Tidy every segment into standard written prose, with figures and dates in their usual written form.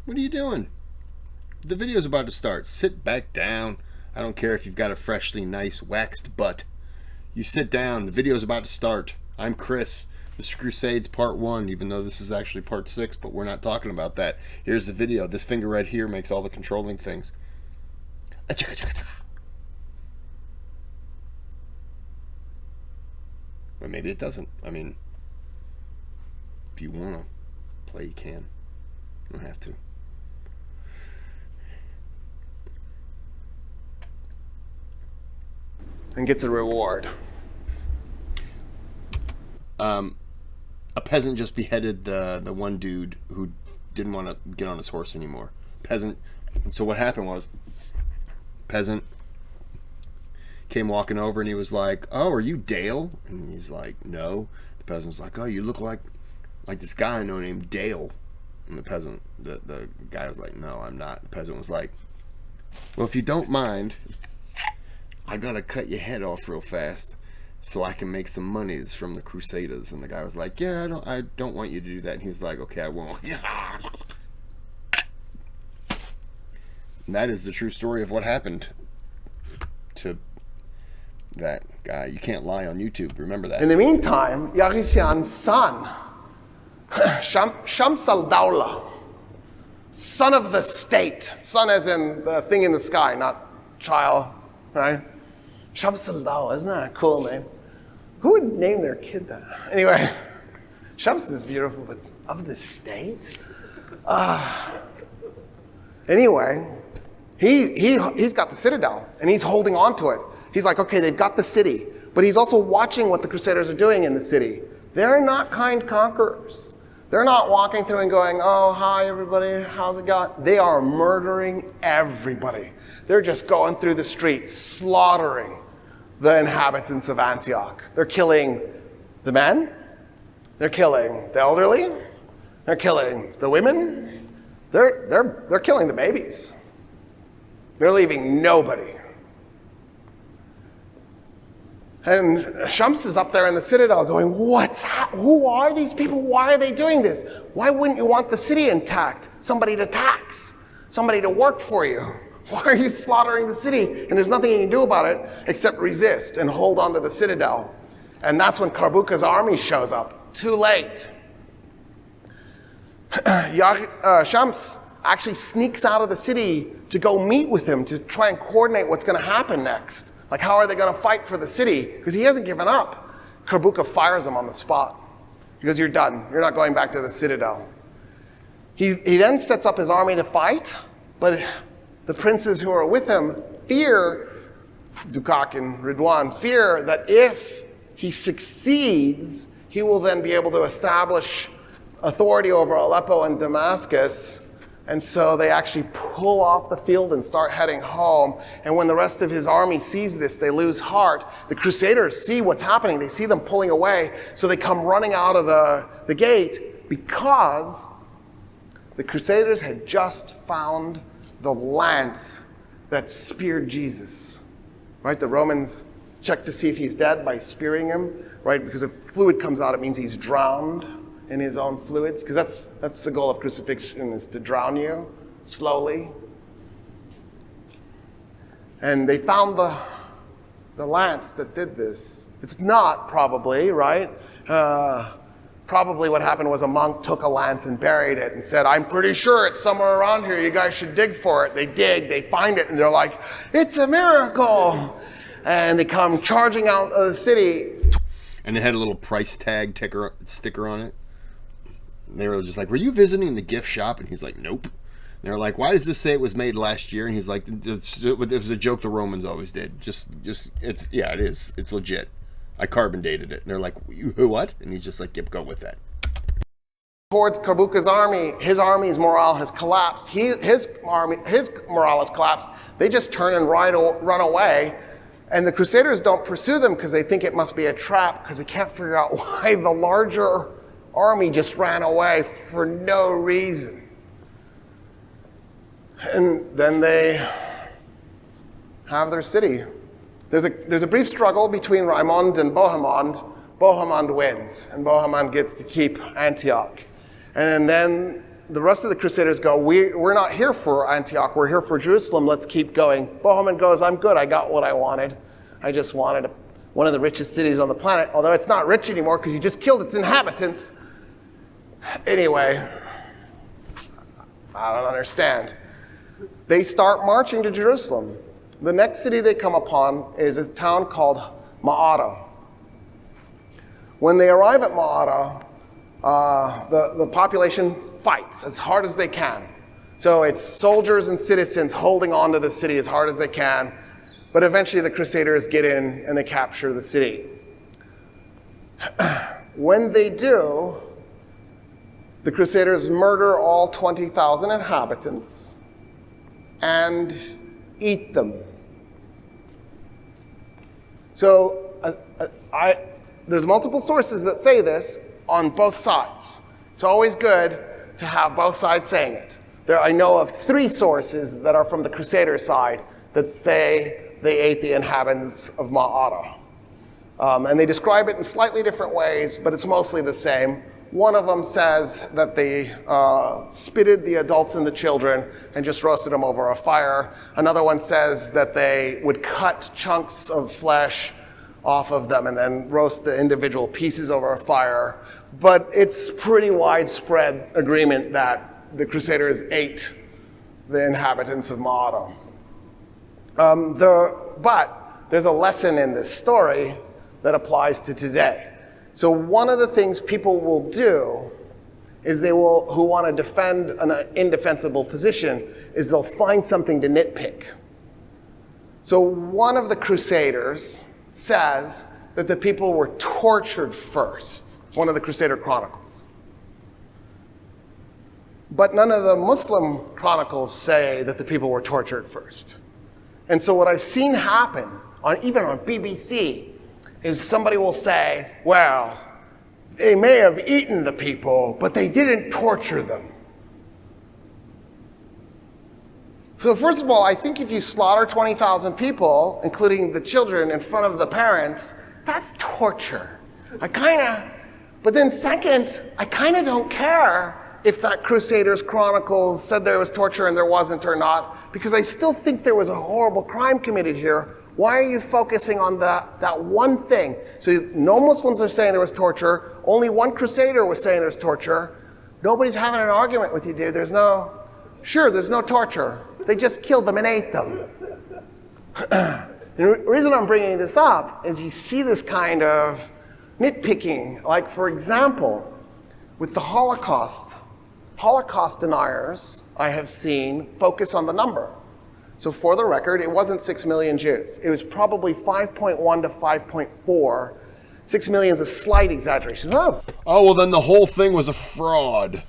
What are you doing? The video's about to start. Sit back down. I don't care if you've got a freshly nice waxed butt. You sit down. The video's about to start. I'm Kris. This is Crusades Part 1, even though this is actually Part 6, but we're not talking about that. Here's the video. This finger right here makes all the controlling things. Or maybe it doesn't. I mean, if you want to play, you can. You don't have to. And gets a reward. A peasant just beheaded the one dude who didn't want to get on his horse anymore. Peasant. And so what happened was, peasant came walking over and he was like, "Oh, are you Dale?" And he's like, "No." The peasant was like, "Oh, you look like this guy I know named Dale." And the guy was like, "No, I'm not." The peasant was like, "Well, if you don't mind, I gotta cut your head off real fast so I can make some monies from the Crusaders." And the guy was like, "Yeah, I don't want you to do that." And he was like, "Okay, I won't." And that is the true story of what happened to that guy. You can't lie on YouTube. Remember that. In the meantime, Yarisyan's son, Shams al-Dawla, son of the state, son as in the thing in the sky, not child, right? Shams al-Dawla, isn't that a cool name? Who would name their kid that? Anyway, Shams is beautiful, but of the state? Anyway, he's got the citadel, and he's holding on to it. He's like, okay, they've got the city, but he's also watching what the Crusaders are doing in the city. They're not kind conquerors. They're not walking through and going, "Oh, hi, everybody, how's it going?" They are murdering everybody. They're just going through the streets, slaughtering the inhabitants of Antioch. They're killing the men. They're killing the elderly. They're killing the women. They're killing the babies. They're leaving nobody. And Shams is up there in the citadel going, who are these people? Why are they doing this? Why wouldn't you want the city intact? Somebody to tax, somebody to work for you. Why are you slaughtering the city? And there's nothing you can do about it except resist and hold on to the citadel. And that's when Karbuka's army shows up. Too late. Shams actually sneaks out of the city to go meet with him to try and coordinate what's going to happen next. Like, how are they going to fight for the city? Because he hasn't given up. Karbuka fires him on the spot. Because you're done. You're not going back to the citadel. He then sets up his army to fight, but the princes who are with him fear, Dukak and Ridwan, fear that if he succeeds, he will then be able to establish authority over Aleppo and Damascus. And so they actually pull off the field and start heading home. And when the rest of his army sees this, they lose heart. The Crusaders see what's happening. They see them pulling away. So they come running out of the gate because the Crusaders had just found the lance that speared Jesus. Right? The Romans check to see if he's dead by spearing him. Right? Because if fluid comes out, it means he's drowned in his own fluids, because that's the goal of crucifixion, is to drown you slowly. And they found the lance that did this. It's not probably, right? Probably what happened was a monk took a lance and buried it and said, "I'm pretty sure it's somewhere around here. You guys should dig for it." They dig, they find it, and they're like, "It's a miracle." And they come charging out of the city. And it had a little price tag sticker on it. They were just like, "Were you visiting the gift shop?" And he's like, "Nope." And they're like, "Why does this say it was made last year?" And he's like, "It was a joke the Romans always did. It is. It's legit. I carbon dated it." And they're like, "What?" And he's just like, "Yep, go with that." Towards Karbuka's army, his army's morale has collapsed. His morale has collapsed. They just turn and run away. And the Crusaders don't pursue them because they think it must be a trap, because they can't figure out why the larger army just ran away for no reason. And then they have their city. There's a brief struggle between Raimond and Bohemond. Bohemond wins, and Bohemond gets to keep Antioch. And then the rest of the Crusaders go, we're not here for Antioch, we're here for Jerusalem, let's keep going. Bohemond goes, I'm good, I got what I wanted. I just wanted one of the richest cities on the planet, although it's not rich anymore because you just killed its inhabitants. Anyway, I don't understand. They start marching to Jerusalem. The next city they come upon is a town called Ma'ada. When they arrive at Ma'ada, the population fights as hard as they can. So it's soldiers and citizens holding on to the city as hard as they can. But eventually the Crusaders get in and they capture the city. When they do, the Crusaders murder all 20,000 inhabitants and eat them. So there's multiple sources that say this on both sides. It's always good to have both sides saying it. I know of 3 sources that are from the Crusader side that say they ate the inhabitants of Ma'ada. And they describe it in slightly different ways, but it's mostly the same. One of them says that they spitted the adults and the children and just roasted them over a fire. Another one says that they would cut chunks of flesh off of them and then roast the individual pieces over a fire. But it's pretty widespread agreement that the Crusaders ate the inhabitants of Ma'ada. But there's a lesson in this story that applies to today. So one of the things people will do is who want to defend an indefensible position, is they'll find something to nitpick. So one of the Crusaders says that the people were tortured first, one of the Crusader chronicles. But none of the Muslim chronicles say that the people were tortured first. And so what I've seen happen, even on BBC, is somebody will say, well, they may have eaten the people, but they didn't torture them. So first of all, I think if you slaughter 20,000 people, including the children, in front of the parents, that's torture. But then second, I kind of don't care if that Crusaders Chronicles said there was torture and there wasn't or not, because I still think there was a horrible crime committed here. Why are you focusing on that one thing? So no Muslims are saying there was torture. Only one Crusader was saying there's torture. Nobody's having an argument with you, dude. There's no torture. They just killed them and ate them. The reason I'm bringing this up is you see this kind of nitpicking. Like, for example, with the Holocaust deniers I have seen focus on the number. So for the record, it wasn't 6 million Jews. It was probably 5.1 to 5.4. 6 million is a slight exaggeration. Oh, well, then the whole thing was a fraud.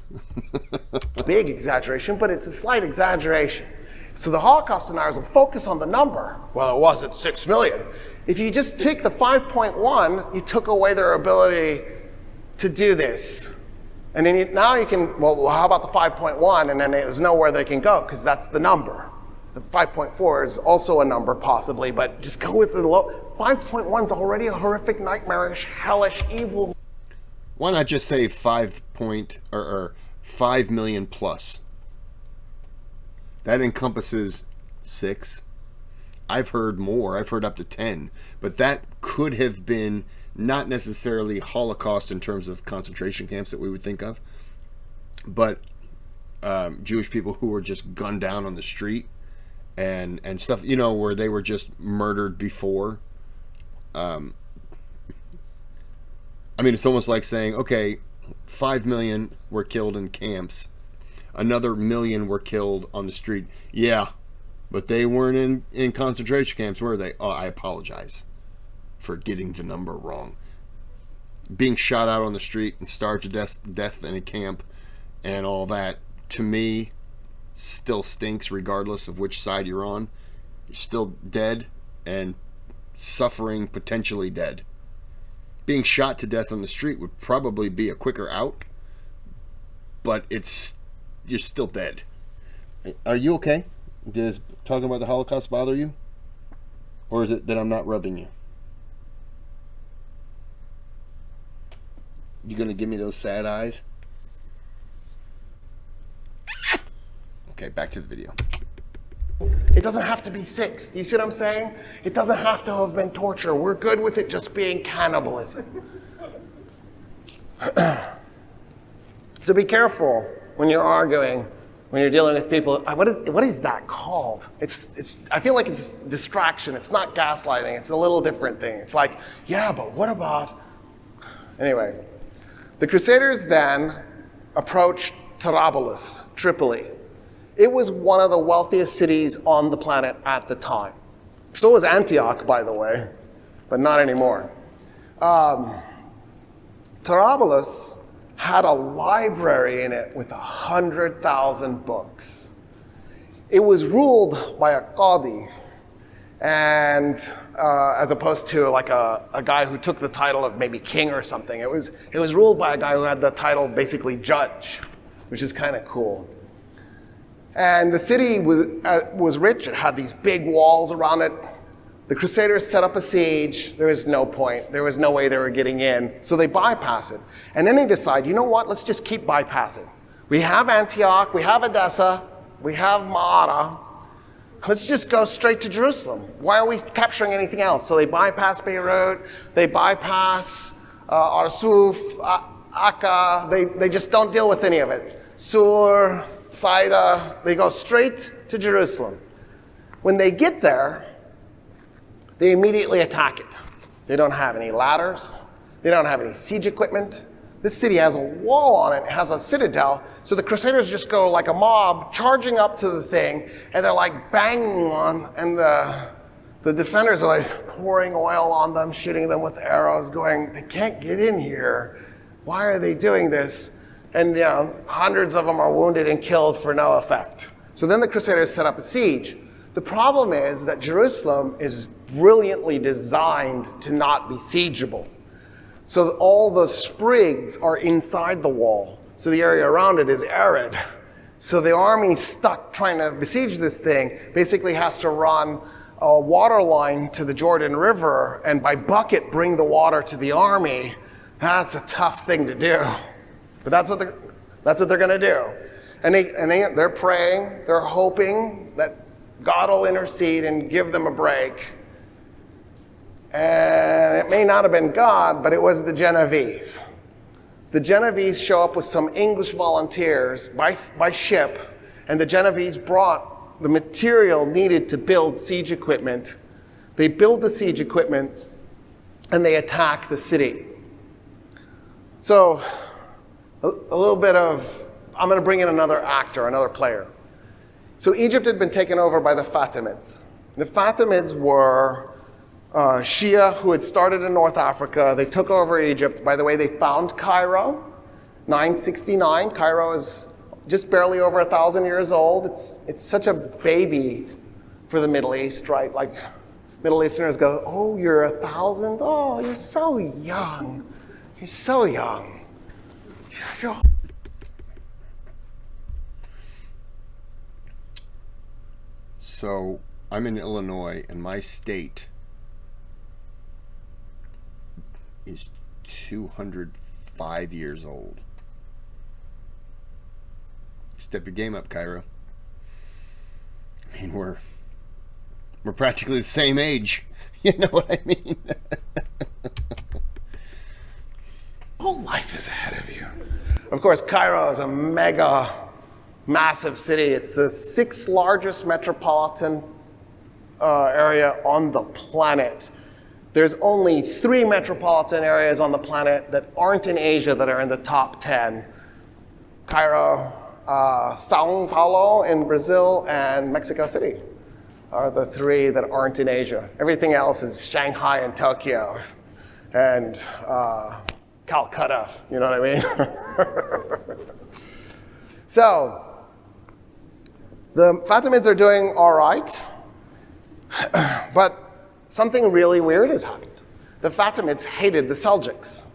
Big exaggeration, but it's a slight exaggeration. So the Holocaust deniers will focus on the number. Well, it wasn't 6 million. If you just take the 5.1, you took away their ability to do this. And then now you can, well, how about the 5.1? And then there's nowhere they can go because that's the number. The 5.4 is also a number possibly, but just go with the low. 5.1 is already a horrific, nightmarish, hellish, evil. Why not just say 5 million plus? That encompasses 6. I've heard more. I've heard up to 10. But that could have been not necessarily Holocaust in terms of concentration camps that we would think of, but Jewish people who were just gunned down on the street and stuff, where they were just murdered before. It's almost like saying, okay, 5 million were killed in camps. Another million were killed on the street. Yeah, but they weren't in concentration camps, were they? Oh, I apologize for getting the number wrong. Being shot out on the street and starved to death in a camp and all that, to me, still stinks regardless of which side you're on. You're still dead and suffering, potentially dead. Being shot to death on the street would probably be a quicker out, but you're still dead. Are you okay? Does talking about the Holocaust bother you? Or is it that I'm not rubbing you? You gonna give me those sad eyes? Okay, back to the video. It doesn't have to be 6. Do you see what I'm saying? It doesn't have to have been torture. We're good with it just being cannibalism. So be careful when you're arguing, when you're dealing with people. What is that called? I feel like it's distraction. It's not gaslighting. It's a little different thing. It's like, yeah, but what about... Anyway, the Crusaders then approached Tarabulus, Tripoli. It was one of the wealthiest cities on the planet at the time. So was Antioch, by the way, but not anymore. Tarabulus had a library in it with 100,000 books. It was ruled by a qadi, and as opposed to like a guy who took the title of maybe king or something. It was ruled by a guy who had the title basically judge, which is kind of cool. And the city was rich. It had these big walls around it. The Crusaders set up a siege. There was no point. There was no way they were getting in. So they bypass it. And then they decide, you know what? Let's just keep bypassing. We have Antioch. We have Edessa. We have Maada. Let's just go straight to Jerusalem. Why are we capturing anything else? So they bypass Beirut. They bypass Arsuf, Akka. They just don't deal with any of it. Sur, Saida, they go straight to Jerusalem. When they get there, they immediately attack it. They don't have any ladders. They don't have any siege equipment. This city has a wall on it. It has a citadel. So the Crusaders just go like a mob, charging up to the thing, and they're like banging on, and the defenders are like pouring oil on them, shooting them with arrows, going, they can't get in here. Why are they doing this? And hundreds of them are wounded and killed for no effect. So then the Crusaders set up a siege. The problem is that Jerusalem is brilliantly designed to not be siegeable. So all the sprigs are inside the wall. So the area around it is arid. So the army stuck trying to besiege this thing basically has to run a water line to the Jordan River and by bucket bring the water to the army. That's a tough thing to do. But that's what they're going to do. And they're praying, they're hoping that God will intercede and give them a break. And it may not have been God, but it was the Genovese. The Genovese show up with some English volunteers by ship, and the Genovese brought the material needed to build siege equipment. They build the siege equipment, and they attack the city. So, a little bit of, I'm going to bring in another actor, another player. So Egypt had been taken over by the Fatimids. The Fatimids were Shia who had started in North Africa. They took over Egypt. By the way, they found Cairo, 969. Cairo is just barely over 1,000 years old. It's such a baby for the Middle East, right? Like Middle Easterners go, oh, you're 1,000? Oh, you're so young. You're so young. So I'm in Illinois, and my state is 205 years old. Step your game up, Cairo. I mean, we're practically the same age. You know what I mean? Whole life is ahead of you. Of course, Cairo is a mega, massive city. It's the 6th largest metropolitan area on the planet. There's only 3 metropolitan areas on the planet that aren't in Asia that are in the top 10. Cairo, Sao Paulo in Brazil, and Mexico City are the 3 that aren't in Asia. Everything else is Shanghai and Tokyo and Calcutta, you know what I mean? So, the Fatimids are doing all right, but something really weird has happened. The Fatimids hated the Seljuks,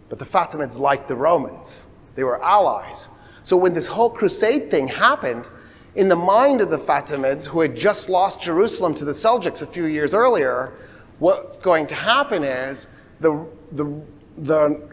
but the Fatimids liked the Romans. They were allies. So when this whole crusade thing happened, in the mind of the Fatimids, who had just lost Jerusalem to the Seljuks a few years earlier, what's going to happen is the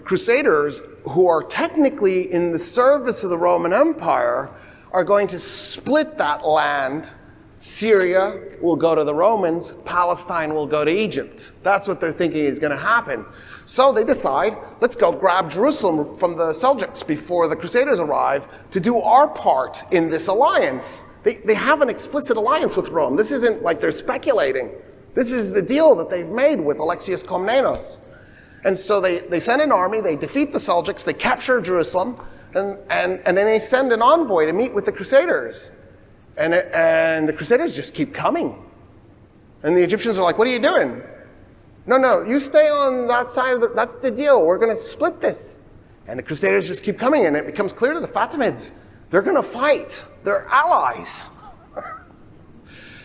Crusaders, who are technically in the service of the Roman Empire, are going to split that land. Syria will go to the Romans, Palestine will go to Egypt. That's what they're thinking is going to happen. So they decide, let's go grab Jerusalem from the Seljuks before the Crusaders arrive to do our part in this alliance. They have an explicit alliance with Rome. This isn't like they're speculating. This is the deal that they've made with Alexius Komnenos. And so they send an army, they defeat the Seljuks, they capture Jerusalem, and then they send an envoy to meet with the Crusaders. And the Crusaders just keep coming. And the Egyptians are like, what are you doing? No, you stay on that side of that's the deal. We're going to split this. And the Crusaders just keep coming, and it becomes clear to the Fatimids, they're going to fight. They're allies.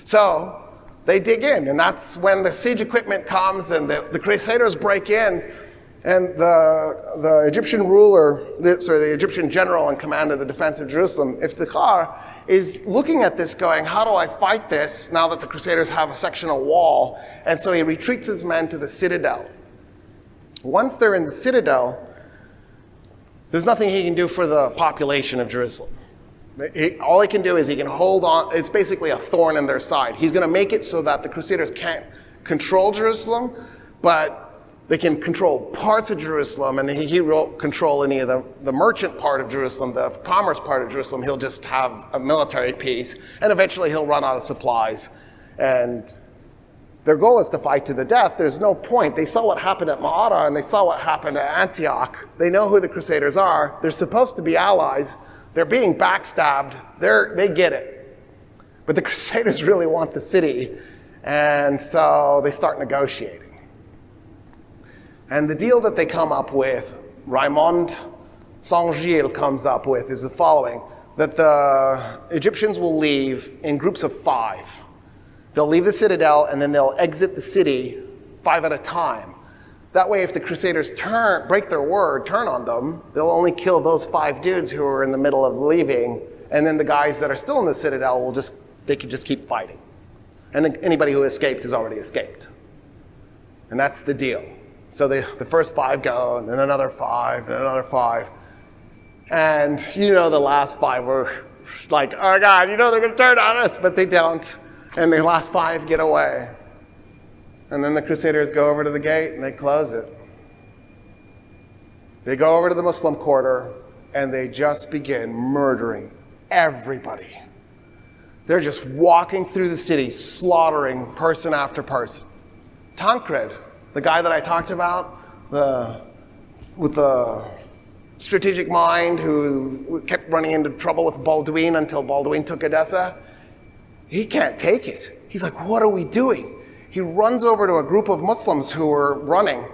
So they dig in, and that's when the siege equipment comes and the Crusaders break in, and the Egyptian ruler, the Egyptian general in command of the defense of Jerusalem, Iftikhar, is looking at this going, how do I fight this now that the Crusaders have a sectional wall? And so he retreats his men to the citadel. Once they're in the citadel, there's nothing he can do for the population of Jerusalem. All he can do is he can hold on. It's basically a thorn in their side. He's going to make it so that the Crusaders can't control Jerusalem, but they can control parts of Jerusalem, and he won't control any of the merchant part of Jerusalem, the commerce part of Jerusalem. He'll just have a military peace, and eventually he'll run out of supplies. And their goal is to fight to the death. There's no point. They saw what happened at Ma'ara, and they saw what happened at Antioch. They know who the Crusaders are. They're supposed to be allies. They're being backstabbed. They get it. But the Crusaders really want the city, and so they start negotiating. And the deal that they come up with, Raymond Saint-Gilles comes up with, is the following, that the Egyptians will leave in groups of 5. They'll leave the citadel, and then they'll exit the city 5 at a time. That way, if the Crusaders break their word, turn on them, they'll only kill those 5 dudes who are in the middle of leaving, and then the guys that are still in the citadel they can just keep fighting. And anybody who escaped has already escaped. And that's the deal. So the first 5 go, and then another 5, and another 5. And the last 5 were like, oh God, they're going to turn on us, but they don't. And the last 5 get away. And then the Crusaders go over to the gate and they close it. They go over to the Muslim quarter and they just begin murdering everybody. They're just walking through the city, slaughtering person after person. Tancred, the guy that I talked about, with the strategic mind who kept running into trouble with Balduin until Balduin took Edessa, he can't take it. He's like, what are we doing? He runs over to a group of Muslims who are running,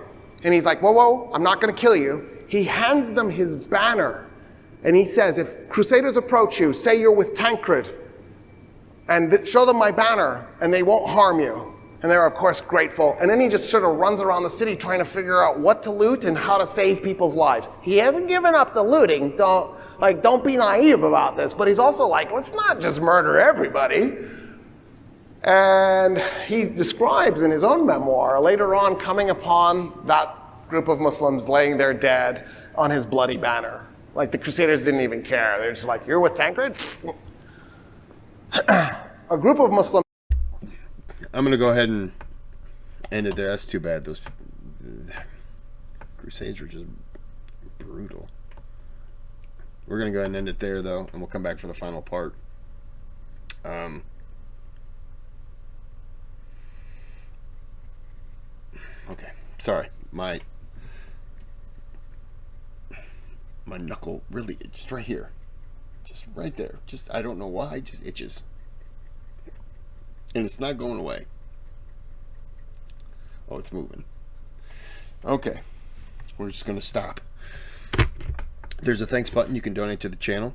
and he's like, whoa, I'm not going to kill you. He hands them his banner, and he says, if Crusaders approach you, say you're with Tancred, and show them my banner, and they won't harm you. And they're, of course, grateful. And then he just sort of runs around the city trying to figure out what to loot and how to save people's lives. He hasn't given up the looting. Don't be naive about this. But he's also like, let's not just murder everybody. And he describes in his own memoir, later on, coming upon that group of Muslims laying there dead on his bloody banner. Like the Crusaders didn't even care. They're just like, you're with Tancred? A group of Muslims. I'm going to go ahead and end it there. That's too bad. Those Crusades were just brutal. We're going to go ahead and end it there, though, and we'll come back for the final part. Okay. Sorry. My knuckle really, just right here. Just right there. I don't know why, it just itches. And it's not going away. Oh, it's moving. Okay. We're just going to stop. There's a thanks button. You can donate to the channel.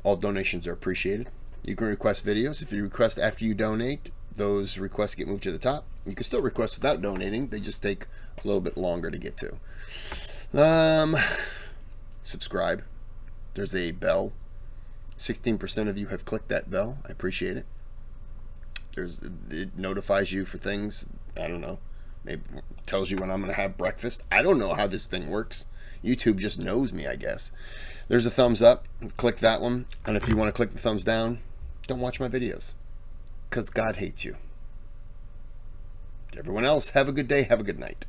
All donations are appreciated. You can request videos. If you request after you donate, those requests get moved to the top. You can still request without donating. They just take a little bit longer to get to. Subscribe. There's a bell. 16% of you have clicked that bell. I appreciate it. It notifies you for things. I don't know. Maybe tells you when I'm going to have breakfast. I don't know how this thing works. YouTube just knows me, I guess. There's a thumbs up. Click that one. And if you want to click the thumbs down, don't watch my videos. Because God hates you. Everyone else, have a good day. Have a good night.